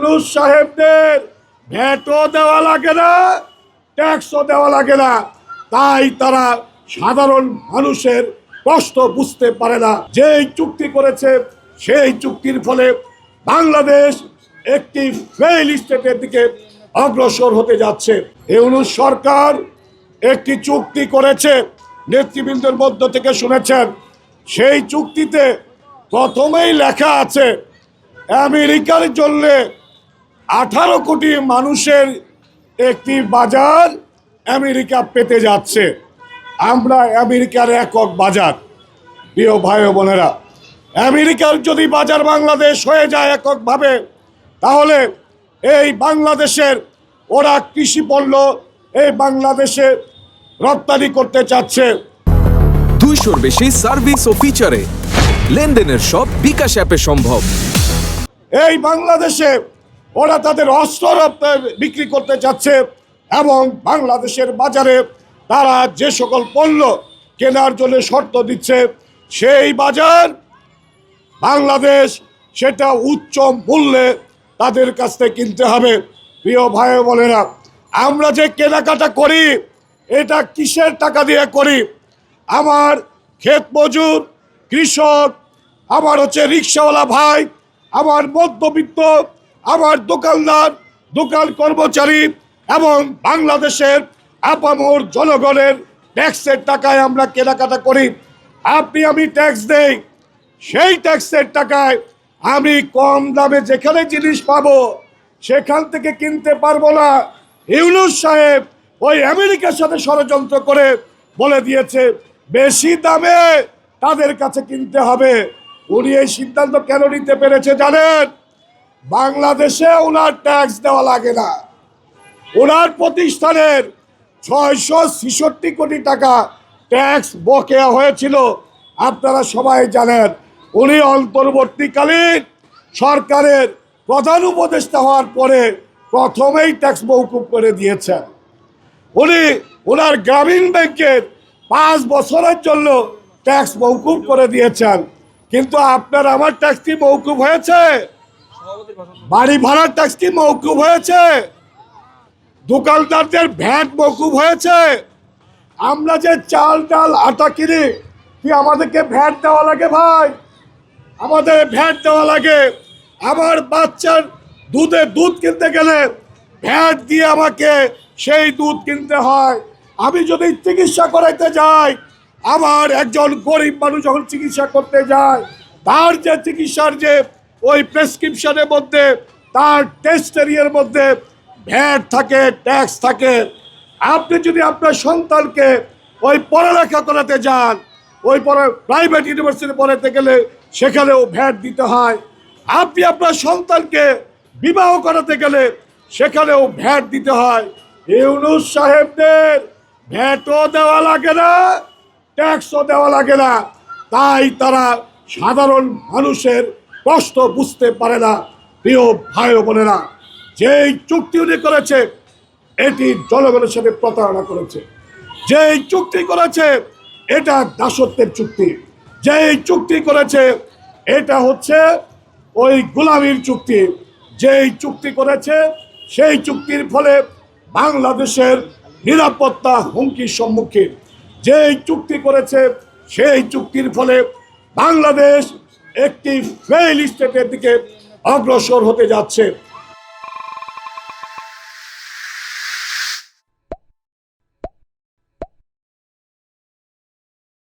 ইউনূস সাহেবদের ভ্যাটও দেওয়া লাগে না, ট্যাক্সও দেওয়া লাগে না, তাই তারা সাধারণ মানুষের কষ্ট বুঝতে পারে না। যেই চুক্তি করেছে সেই চুক্তির ফলে বাংলাদেশ একটি ফেইল স্টেটের দিকে অগ্রসর হতে যাচ্ছে। ইউনূস সরকার একটি চুক্তি করেছে, নেতৃবৃন্দের মধ্য থেকে শুনেছেন। সেই চুক্তিতে প্রথমেই লেখা আছে আমেরিকার জন্য 18 কোটি মানুষের একটি বাজার আমেরিকা পেতে যাচ্ছে। আমরা আমেরিকার একক বাজার। প্রিয় ভাই ও বোনেরা, আমেরিকার যদি বাজার বাংলাদেশ হয়ে যায় এককভাবে, তাহলে এই বাংলাদেশের ওরা কৃষি পণ্য এই বাংলাদেশে রপ্তানি করতে চাচ্ছে। 200-র বেশি সার্ভিস ও ফিচারে লেনদেনের সব বিকাশ অ্যাপে সম্ভব। এই বাংলাদেশে ওরা তাদের অস্ত্র বিক্রি করতে চাচ্ছে এবং বাংলাদেশের বাজারে তারা যে সকল পণ্য কেনার জন্য শর্ত দিচ্ছে, সেই বাজার বাংলাদেশ সেটা উচ্চ মূল্যে তাদের কাছ থেকে কিনতে হবে। প্রিয় ভাই বোনেরা, আমরা যে কেনাকাটা করি এটা কিসের টাকা দিয়ে করি? আমার ক্ষেত মজুর, কৃষক, আমার রিক্সাওয়ালা ভাই, আমার মধ্যবিত্ত, আমার দোকানদার, দোকান কর্মচারী এবং বাংলাদেশের আপামর জনগণের ট্যাক্সের টাকায় আমরা কেনাকাটা করি। আপনি আমি ট্যাক্স দেই, সেই ট্যাক্সের টাকায় আমি কম দামে যেখানে জিনিস পাবো সেখান থেকে কিনতে পারবো না। ইউনূস সাহেব ওই আমেরিকার সাথে ষড়যন্ত্র করে বলে দিয়েছে বেশি দামে তাদের কাছে কিনতে হবে। উনি এই সিদ্ধান্ত কেন নিতে পেরেছে জানেন? বাংলাদেশে ওনার ট্যাক্স দেওয়া লাগে না। ওনার প্রতিষ্ঠানের 666 কোটি টাকা ট্যাক্স বকেয়া হয়েছিল, আপনারা সবাই জানেন। উনি অন্তর্বর্তীকালীন সরকারের প্রধান উপদেষ্টা হওয়ার পরে প্রথমেই ট্যাক্স মওকুফ করে দিয়েছেন। উনি ওনার গ্রামীণ ব্যাংকের 5 বছরের জন্য ট্যাক্স মওকুফ করে দিয়েছেন। কিন্তু আপনার আমার ট্যাক্স কি মওকুফ হয়েছে? বাড়ি ভাড়ার ট্যাক্স কি মওকুফ হয়েছে? দোকানদারদের ভ্যাট মওকুফ হয়েছে? আমরা যে চাল ডাল আটা কিনি, কি আমাদেরকে ভ্যাট দেওয়া লাগে ভাই? আমাদের ভ্যাট দেওয়া লাগে। আমার বাচ্চার দুধ কিনতে গেলে ভ্যাট দিয়ে আমাকে সেই দুধ কিনতে হয়। আমি যদি চিকিৎসা করাইতে যাই, আমার একজন গরিব মানুষ যখন চিকিৎসা করতে যায়, তার যে চিকিৎসার যে ওই প্রেসক্রিপশনের মধ্যে, তার টেস্টেরিয়ার মধ্যে ভ্যাট থাকে, ট্যাক্স থাকে। আপনি যদি আপনার সন্তানকে ওই পড়ালেখা করাতে যান, ওই প্রাইভেট ইউনিভার্সিটি পড়াতে গেলে সেখানেও ভ্যাট দিতে হয়। আপনি আপনার সন্তানকে বিবাহ করাতে গেলে সেখানেও ভ্যাট দিতে হয়। ইউনূস সাহেবদের ভ্যাটও দেওয়া লাগে না, ট্যাক্সও দেওয়া লাগে না, তাই তারা সাধারণ মানুষের কষ্ট বুঝতে পারে না। প্রিয় ভাই ও বোনেরা, যেই চুক্তি উনি করেছে এটি জনগণের সাথে প্রতারণা করেছে। যেই চুক্তি করেছে এটা দাসত্বের চুক্তি। যেই চুক্তি করেছে এটা হচ্ছে ওই গোলামির চুক্তি। যেই চুক্তি করেছে সেই চুক্তির ফলে বাংলাদেশের নিরাপত্তা হুমকির সম্মুখীন। যেই চুক্তি করেছে সেই চুক্তির ফলে বাংলাদেশ একটি ফেইল স্টেটের দিকে অগ্রসর হতে যাচ্ছে।